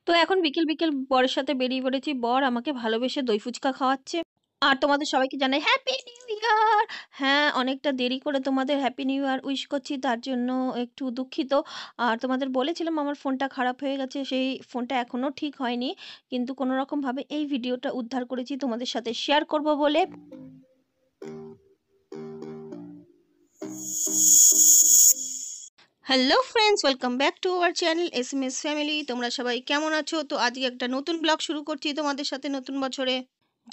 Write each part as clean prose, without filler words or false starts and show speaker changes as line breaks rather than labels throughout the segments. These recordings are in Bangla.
তো এখন বিকেল, বিকেল বরের সাথে বেরিয়ে পড়েছি। বর আমাকে ভালোবেসে দই ফুচকা খাওয়াচ্ছে। আর তোমাদের সবাইকে জানাই হ্যাপি নিউ ইয়ার! হ্যাঁ, অনেকটা দেরি করে তোমাদের হ্যাপি নিউ ইয়ার উইশ করছি, তার জন্য একটু দুঃখিত। আর তোমাদের বলেছিলাম আমার ফোনটা খারাপ হয়ে গেছে, সেই ফোনটা এখনও ঠিক হয়নি। কিন্তু কোনোরকমভাবে এই ভিডিওটা উদ্ধার করেছি তোমাদের সাথে শেয়ার করব বলে। Hello friends, welcome back to our channel SMS family. তোমরা সবাই কেমন আছো? তো আজকে একটা নতুন ব্লগ শুরু করছি তোমাদের সাথে নতুন বছরে।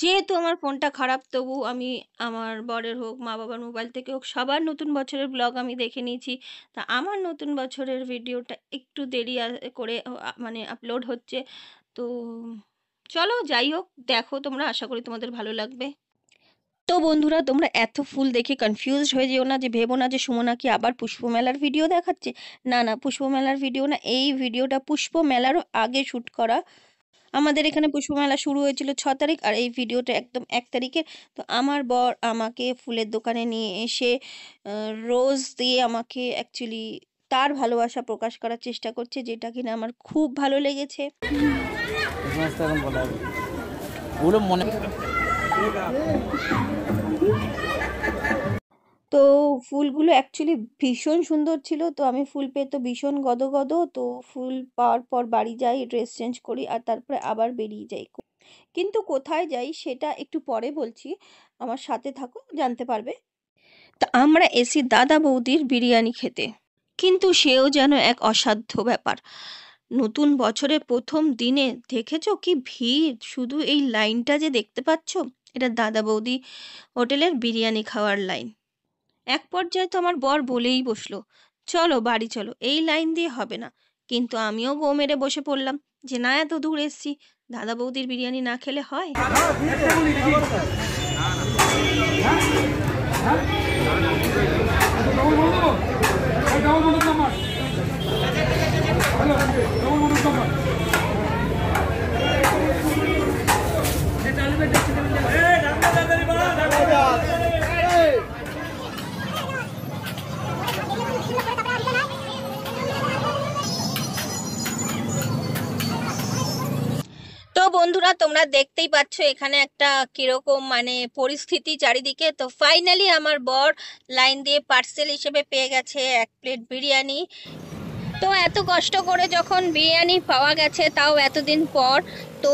যেহেতু আমার ফোনটা খারাপ, তবু আমি আমার বরের হোক, মা বাবার মোবাইল থেকে হোক, সবার নতুন বছরের ব্লগ আমি দেখে নিয়েছি। তা আমার নতুন বছরের ভিডিওটা একটু দেরি করে মানে আপলোড হচ্ছে। তো চলো যাই হোক, দেখো তোমরা, আশা করি তোমাদের ভালো লাগবে। তো বন্ধুরা, তোমরা এত ফুল দেখে কনফিউজড হয়ে যেও না, যে ভেবো না যে সুমনা কি আবার পুষ্পমেলার ভিডিও দেখাচ্ছে। না না, পুষ্পমেলার ভিডিও না, এই ভিডিওটা পুষ্পমেলারও আগে শ্যুট করা। আমাদের এখানে পুষ্পমেলা শুরু হয়েছিল 6 তারিখ, আর এই ভিডিওটা একদম 1 তারিখের। তো আমার বর আমাকে ফুলের দোকানে নিয়ে এসে রোজ দিয়ে আমাকে অ্যাকচুয়ালি তার ভালোবাসা প্রকাশ করার চেষ্টা করছে, যেটা কিনা আমার খুব ভালো লেগেছে। তো ফুলগুলো অ্যাকচুয়ালি ভীষণ সুন্দর ছিল। তো আমি ফুল পেয়ে তো ভীষণ গদগদ। তো ফুল পাওয়ার পর বাড়ি যাই, ড্রেস চেঞ্জ করি, আর তারপরে আবার বেরিয়ে যাই। কিন্তু কোথায় যাই সেটা একটু পরে বলছি, আমার সাথে থাকো, জানতে পারবে। তা আমরা এসি দাদা বৌদির বিরিয়ানি খেতে, কিন্তু সেও যেন এক অসাধ্য ব্যাপার। নতুন বছরের প্রথম দিনে দেখেছো কি ভিড়! শুধু এই লাইনটা যে দেখতে পাচ্ছ, এটা দাদা বৌদি হোটেলের বিরিয়ানি খাওয়ার লাইন। এক পর্যায়ে তো আমার বর বলেই বসলো, চলো বাড়ি চলো, এই লাইন দিয়ে হবে না। কিন্তু আমিও গো মেরে বসে পড়লাম, যে না, এত দূর এসছি, দাদা বৌদির বিরিয়ানি না খেলে হয়? তো বন্ধুরা, তোমরা দেখতেই পাচ্ছ এখানে একটা কিরকম মানে পরিস্থিতি চারিদিকে। তো ফাইনালি আমার বর লাইন দিয়ে পার্সেল হিসেবে পেয়ে গেছে 1 প্লেট বিরিয়ানি। তো এত কষ্ট করে যখন বিরিয়ানি পাওয়া গেছে, তাও এতদিন পর, তো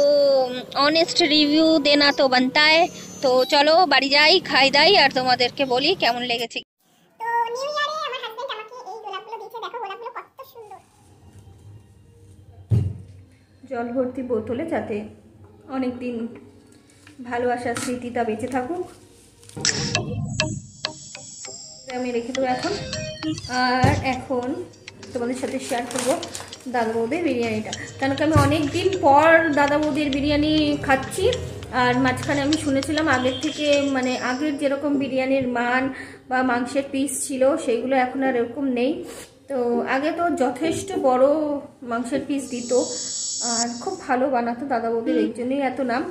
অনেস্ট রিভিউ দেনা তো বানতা है। তো চলো বাড়ি যাই, খাই দাই, আর তোমাদেরকে বলি কেমন লেগেছে।
তো নিউ ইয়ারে আমার হাজবেন্ড আমাকে এই গোলাপগুলো দিয়েছে, দেখো গোলাপগুলো কত সুন্দর।
জল ভর্তি বোতলে, যাতে অনেক দিন ভালোবাসার স্মৃতিটা বেঁচে থাকুক। আমি রেখে দেবো এখন। আর এখন তোমাদের সাথে শেয়ার করবো দাদা বৌদির বিরিয়ানিটা, কেন কি আমি অনেক দিন পর দাদা বৌদির বিরিয়ানি খাচ্ছি। আর মাঝখানে আমি শুনেছিলাম আগের থেকে, মানে আগের যেরকম বিরিয়ানির মান বা মাংসের পিস ছিল, সেইগুলো এখন আর এরকম নেই। তো আগে তো যথেষ্ট বড় মাংসের পিস দিত, আর খুব ভালো বানাতো দাদা বৌদির, এই জন্যই এত নাম।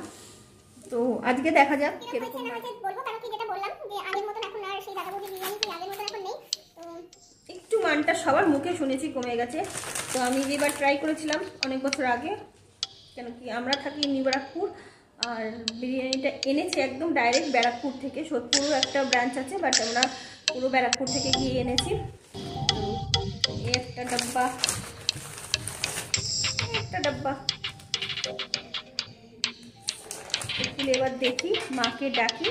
তো আজকে দেখা যাক কিরকম।
বলবো কারণ কি, যেটা বললাম যে আগের মতন এখন আর সেই দাদা বৌদির বিরিয়ানি কি আগের মতন এখন নেই। তো
একটু মানটা সবার মুখে শুনেছি কমে গেছে। তো আমি যেবার ট্রাই করেছিলাম অনেক বছর আগে, কেন কি আমরা থাকি নিউ ব্যারাকপুর, আর বিরিয়ানিটা এনেছে একদম ডাইরেক্ট ব্যারাকপুর থেকে। সোদপুরও একটা ব্রাঞ্চ আছে, বাট আমরা পুরো ব্যারাকপুর থেকে গিয়ে এনেছি। তো এই একটা ডাব্বা, খুলে এবার দেখি, মাকে ডাকি।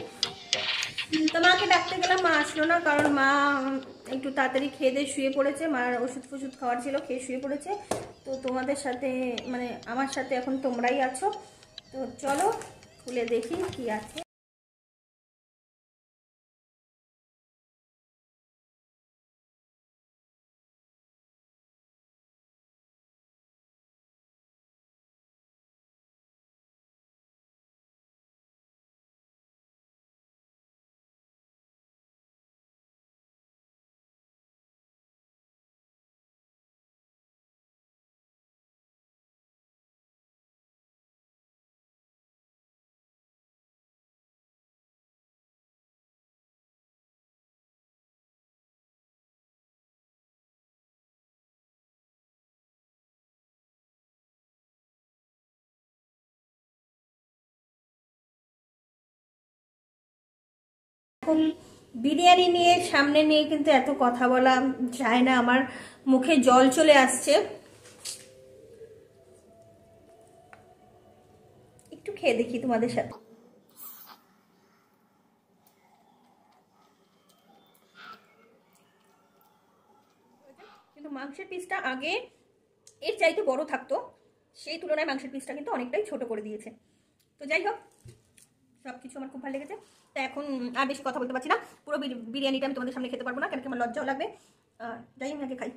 তো মাকে ডাকতে গেলাম, মা আসলো না, কারণ মা একটু তাড়াতাড়ি খেয়ে দিয়ে শুয়ে পড়েছে। মার ওষুধ ফষুধ খাওয়ার ছিল, খেয়ে শুয়ে পড়েছে। তো তোমাদের সাথে, মানে আমার সাথে এখন তোমরাই আছো। তো চলো খুলে দেখি কি আছে। এরকম বিরিয়ানি নিয়ে সামনে নিয়ে কিন্তু এত কথা বলা যায় না, আমার মুখে জল চলে আসছে। একটু খেয়ে দেখি তোমাদের সাথে। কিন্তু মাংসের পিসটা আগে এর চাইতে বড় থাকতো, সেই তুলনায় মাংসের পিসটা কিন্তু অনেকটাই ছোট করে দিয়েছে। তো যাই হোক, সব কিছু আমার খুব ভালো লেগেছে। তো এখন আর বেশি কথা বলতে পারছি না, পুরো বিরিয়ানিটা আমি তোমাদের সামনে খেতে পারবো না, কেন কি আমার লজ্জাও লাগবে। যাই আমি আগে খাই।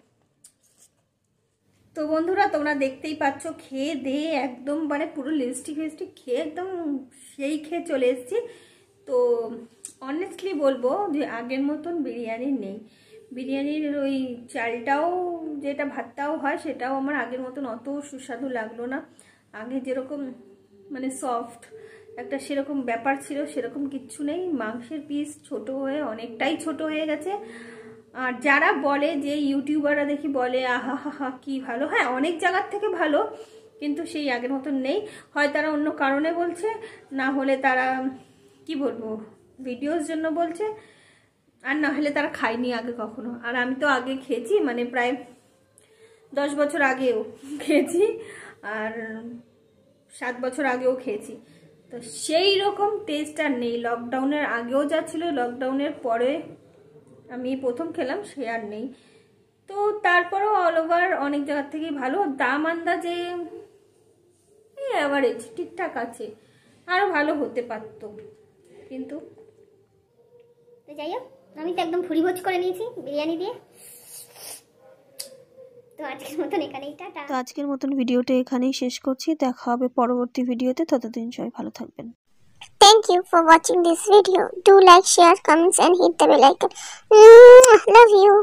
তো বন্ধুরা, তোমরা দেখতেই পাচ্ছ, খেয়ে দিয়ে একদম মানে পুরো লিপস্টিক ফিপস্টিক খেয়ে একদম সেই খেয়ে চলে এসেছি। তো অনেস্টলি বলবো যে আগের মতন বিরিয়ানি নেই। বিরিয়ানির ওই চালটাও, যেটা ভাতটাও হয়, সেটাও আমার আগের মতন অত সুস্বাদু লাগলো না। আগে যেরকম মানে সফট একটা সেরকম ব্যাপার ছিল, সেরকম কিচ্ছু নেই। মাংসের পিস ছোট হয়ে অনেকটাই ছোট হয়ে গেছে। আর যারা বলে যে ইউটিউবাররা দেখি বলে আহা হা হা কি ভালো, হ্যাঁ অনেক জায়গার থেকে ভালো, কিন্তু সেই আগের মতন নেই। হয় তারা অন্য কারণে বলছে, না হলে তারা কি বলবো ভিডিওর জন্য বলছে, আর না হলে তারা খায়নি আগে কখনো। আর আমি তো আগে খেয়েছি, মানে প্রায় 10 বছর আগেও খেয়েছি, আর 7 বছর আগেও খেয়েছি। তো সেই রকম টেস্ট আর নেই। লকডাউনের আগেও যা ছিল, লকডাউনের পরে আমি প্রথম খেলাম, সে আর নেই। তো তারপরেও অল ওভার অনেক জায়গার থেকেই ভালো। দাম আন্দাজে অ্যাভারেজ ঠিকঠাক আছে, আরও ভালো হতে পারতো কিন্তু।
তো যাই হোক, আমি তো একদম ভুরিভোজ করে নিয়েছি বিরিয়ানি দিয়ে। তো আজকের মতন এখানেই টাটা।
তো আজকের মতন ভিডিওটা এখানেই শেষ করছি, দেখা হবে পরবর্তী ভিডিওতে। ততদিন সবাই ভালো থাকবেন।
Thank you for watching this video. Do like, share, comments and hit the bell icon. Love you.